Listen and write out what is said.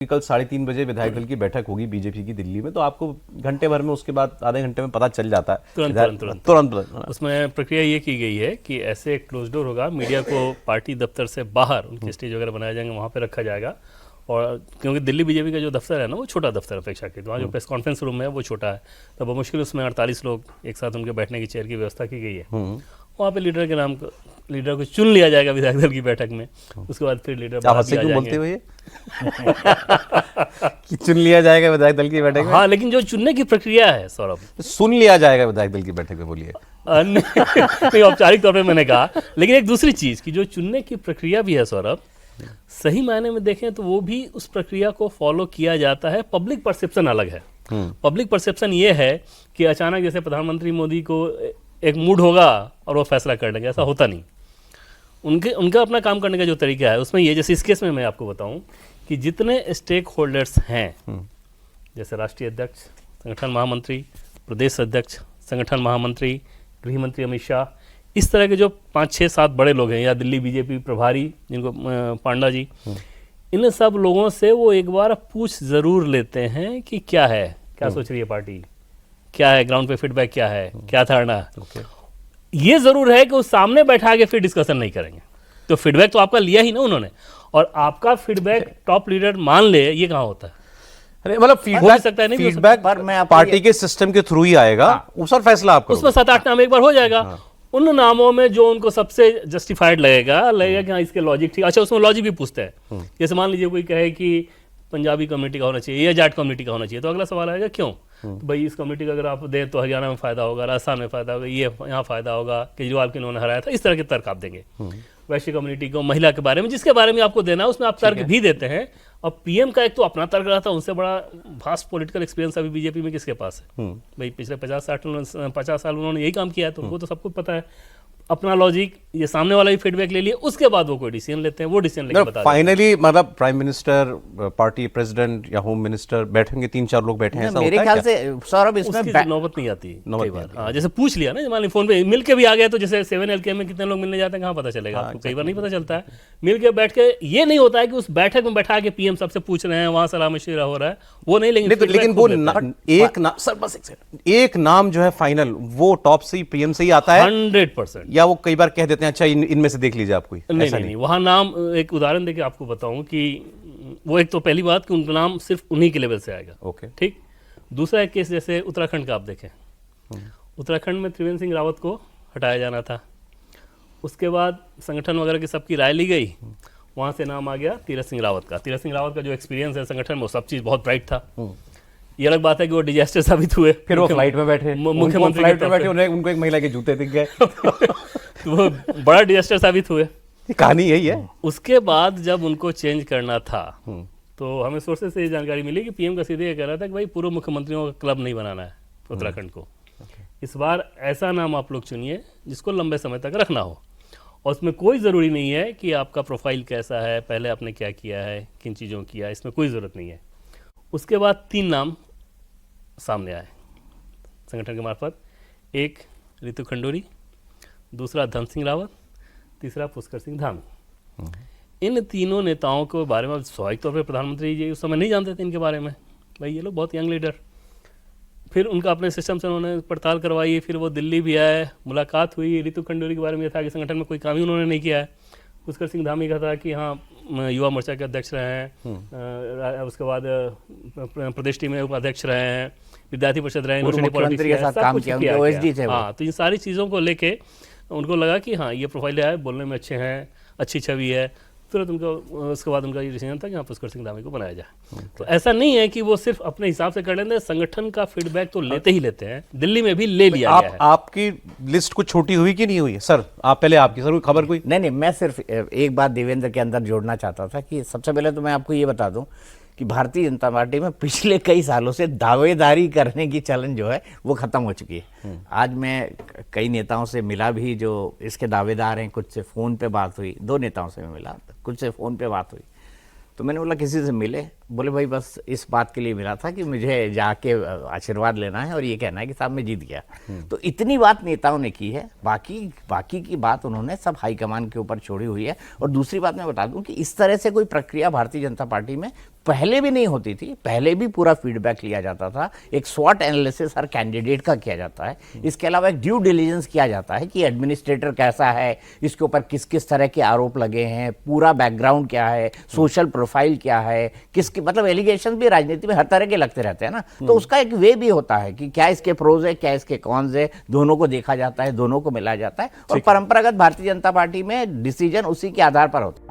कल 3:30 बजे विधायक दल की बैठक होगी बीजेपी की दिल्ली में, तो आपको घंटे भर में, उसके बाद आधे घंटे में पता चल जाता है तुरंत। उसमें प्रक्रिया ये की गई है कि ऐसे क्लोज डोर होगा, मीडिया को पार्टी दफ्तर से बाहर उनके स्टेज वगैरह बनाए जाएंगे, वहाँ पे रखा जाएगा। और क्योंकि दिल्ली बीजेपी का जो दफ्तर है ना, वो छोटा दफ्तर अपेक्षाकृत, वहाँ जो प्रेस कॉन्फ्रेंस रूम है वो छोटा है, तो बहुत मुश्किल उसमें 48 लोग एक साथ उनके बैठने की चेयर की व्यवस्था की गई है। वहाँ पे लीडर के नाम लीडर को चुन लिया जाएगा विधायक दल की बैठक में, उसके बाद फिर लीडर बोलते हुए कि चुन लिया जाएगा विधायक दल की बैठक में। हाँ, लेकिन जो चुनने की प्रक्रिया है सौरभ, सुन लिया जाएगा विधायक दल की बैठक में, बोलिए। नहीं, औपचारिक तौर पे मैंने कहा, लेकिन एक दूसरी चीज की जो चुनने की प्रक्रिया भी है सौरभ, सही मायने में देखें तो वो भी उस प्रक्रिया को फॉलो किया जाता है। पब्लिक परसेप्शन अलग है। पब्लिक परसेप्शन ये है कि अचानक जैसे प्रधानमंत्री मोदी को एक मूड होगा और वो फैसला कर लेंगे, ऐसा होता नहीं। उनका अपना काम करने का जो तरीका है उसमें ये, जैसे इस केस में मैं आपको बताऊं कि जितने स्टेक होल्डर्स हैं, जैसे राष्ट्रीय अध्यक्ष, संगठन महामंत्री, प्रदेश अध्यक्ष, संगठन महामंत्री, गृह मंत्री अमित शाह, इस तरह के जो 5, 6, 7 बड़े लोग हैं, या दिल्ली बीजेपी प्रभारी जिनको पांडा जी, इन सब लोगों से वो एक बार पूछ जरूर लेते हैं कि क्या है, क्या सोच रही है पार्टी, क्या है ग्राउंड पे फीडबैक, क्या है, क्या धारणा है। ये जरूर है कि वो सामने बैठा के फिर डिस्कशन नहीं करेंगे। तो फीडबैक तो आपका लिया ही ना उन्होंने, और आपका फीडबैक टॉप लीडर मान ले, ये कहाँ होता है? अरे मतलब फीडबैक पर मैं पार्टी के सिस्टम के थ्रू ही आएगा, उस पर फैसला आपका, उसमें 7-8 नाम एक बार हो जाएगा। उन नामों में जो उनको सबसे जस्टिफाइड लगेगा कि हाँ इसके लॉजिक ठीक। अच्छा, उसमें लॉजिक भी पूछते हैं। जैसे मान लीजिए कोई कहे कि पंजाबी कम्युनिटी का होना चाहिए या जाट कम्युनिटी का होना चाहिए, तो अगला सवाल आएगा क्यों? तो भाई इस कम्युनिटी का अगर आप दें तो हरियाणा में फायदा होगा, राजस्थान में फायदा होगा, ये यहाँ फायदा होगा, केजरीवाल के इन्होंने हराया था, इस तरह के तर्क आप देंगे। वैश्य कम्युनिटी को, महिला के बारे में, जिसके बारे में आपको देना है उसमें आप तर्क भी देते हैं। और पीएम का एक तो अपना तर्क रहा था, उनसे बड़ा वास्ट पॉलिटिकल एक्सपीरियंस अभी बीजेपी में किसके पास है? भाई पिछले 50 साल उन्होंने यही काम किया है, तो उनको तो सब कुछ पता है। अपना लॉजिक, ये सामने वाला भी फीडबैक ले लिए, उसके बाद वो कोई डिसीजन लेते हैं, वो डिसीजन लेके बता फाइनली मतलब प्राइम मिनिस्टर, पार्टी प्रेसिडेंट या होम मिनिस्टर बैठेंगे, 3-4 लोग बैठे हैं, ऐसा मेरे ख्याल से सौरभ इसमें नौबत नहीं आती कई बार। हाँ, जैसे पूछ लिया ना, मान ली फोन पे मिल के भी आ गया, तो जैसे 7LK में कितने लोग मिलने जाते हैं, कहाँ पता चलेगा आपको? कई बार नहीं पता चलता है। मिल के बैठ के ये नहीं होता है कि उस बैठक में बैठा के पीएम सबसे पूछ रहे हैं, वहां सलाह मशविरा हो रहा है, वो नहीं। लेकिन वो एक नाम जो है फाइनल, वो टॉप से ही, पीएम से ही आता है 100%। या वो कई बार कह देते हैं अच्छा इनमें से देख लीजिए आप कोई? नहीं, वहाँ नाम, एक उदाहरण देके आपको बताऊं कि वो एक तो पहली बात कि उनका नाम सिर्फ उन्हीं के लेवल से आएगा। ओके, ठीक। दूसरा एक केस जैसे उत्तराखंड का आप देखें, उत्तराखंड में त्रिवेंद्र सिंह रावत को हटाया जाना था, उसके बाद संगठन वगैरह की सबकी राय ली गई, वहाँ से नाम आ गया तीरथ सिंह रावत का। तीरथ सिंह रावत का जो एक्सपीरियंस है संगठन में, वो सब चीज़ बहुत ब्राइट था। ये अलग बात है कि वो डिजास्टर साबित हुए, फिर वो फ्लाइट में बैठे, मुख्यमंत्री फ्लाइट में बैठे, उनको एक महिला के जूते दिख गए तो वो बड़ा डिजास्टर साबित हुए। कहानी यही है। उसके बाद जब उनको चेंज करना था, तो हमें सोर्सेस से ये जानकारी मिली कि पीएम का सीधे ये कह रहा था कि भाई पूर्व मुख्यमंत्रियों का क्लब नहीं बनाना है उत्तराखंड को। इस बार ऐसा नाम आप लोग चुनिए जिसको लंबे समय तक रखना हो, और उसमें कोई ज़रूरी नहीं है कि आपका प्रोफाइल कैसा है, पहले आपने क्या किया है, किन चीज़ों किया, इसमें कोई ज़रूरत नहीं है। उसके बाद 3 नाम सामने आए संगठन के मार्फत, एक रितु खंडूरी, दूसरा धन सिंह रावत, तीसरा पुष्कर सिंह धामी। इन तीनों नेताओं के बारे में स्वाभाविक तौर पर प्रधानमंत्री जी उस समय नहीं जानते थे इनके बारे में, भाई ये लोग बहुत यंग लीडर। फिर उनका अपने सिस्टम से उन्होंने पड़ताल करवाई, फिर वो दिल्ली भी आए, मुलाकात हुई। रितु खंडूरी के बारे में यह था कि संगठन में कोई काम ही उन्होंने नहीं किया है। पुष्कर सिंह धामी का था कि हाँ युवा मोर्चा के अध्यक्ष रहे हैं, उसके बाद प्रदेश टीम में उपाध्यक्ष रहे हैं, विद्यार्थी परिषद रहे हैं, हाँ। तो इन सारी चीज़ों को लेके उनको लगा कि हाँ ये प्रोफाइल है, बोलने में अच्छे हैं, अच्छी छवि है, तुरंत उनका उसके बाद उनका ये डिसीजन था कि हाँ पुष्कर सिंह धामी को बनाया जाए। तो ऐसा नहीं है कि वो सिर्फ अपने हिसाब से कर लेते हैं, संगठन का फीडबैक तो लेते ही लेते हैं। दिल्ली में भी ले लिया गया है। आपकी लिस्ट कुछ छोटी हुई कि नहीं हुई सर? आप पहले आपकी सर खबर कोई? नहीं, मैं सिर्फ एक बात देवेंद्र के अंदर जोड़ना चाहता था कि सबसे पहले तो मैं आपको ये बता दूं कि भारतीय जनता पार्टी में पिछले कई सालों से दावेदारी करने की चलन जो है वो खत्म हो चुकी है। आज मैं कई नेताओं से मिला भी जो इसके दावेदार हैं, कुछ से फ़ोन पे बात हुई, 2 नेताओं से मैं मिला, कुछ से फ़ोन पे बात हुई, तो मैंने बोला किसी से मिले, बोले भाई बस इस बात के लिए मिला था कि मुझे जाके आशीर्वाद लेना है और ये कहना है कि साहब मैं जीत गया। तो इतनी बात नेताओं ने की है, बाकी की बात उन्होंने सब हाईकमान के ऊपर छोड़ी हुई है। और दूसरी बात मैं बता दूं कि इस तरह से कोई प्रक्रिया भारतीय जनता पार्टी में पहले भी नहीं होती थी। पहले भी पूरा फीडबैक लिया जाता था, एक स्वॉट एनालिसिस हर कैंडिडेट का किया जाता है। इसके अलावा एक ड्यू डिलीजेंस किया जाता है कि एडमिनिस्ट्रेटर कैसा है, इसके ऊपर किस किस तरह के आरोप लगे हैं, पूरा बैकग्राउंड क्या है, सोशल प्रोफाइल क्या है, किसकी मतलब एलिगेशन भी राजनीति में हर तरह के लगते रहते हैं ना। तो उसका एक वे भी होता है कि क्या इसके प्रोज है, क्या इसके कॉन्स है, दोनों को देखा जाता है, दोनों को मिलाया जाता है। और परंपरागत भारतीय जनता पार्टी में डिसीजन उसी के आधार पर होता है।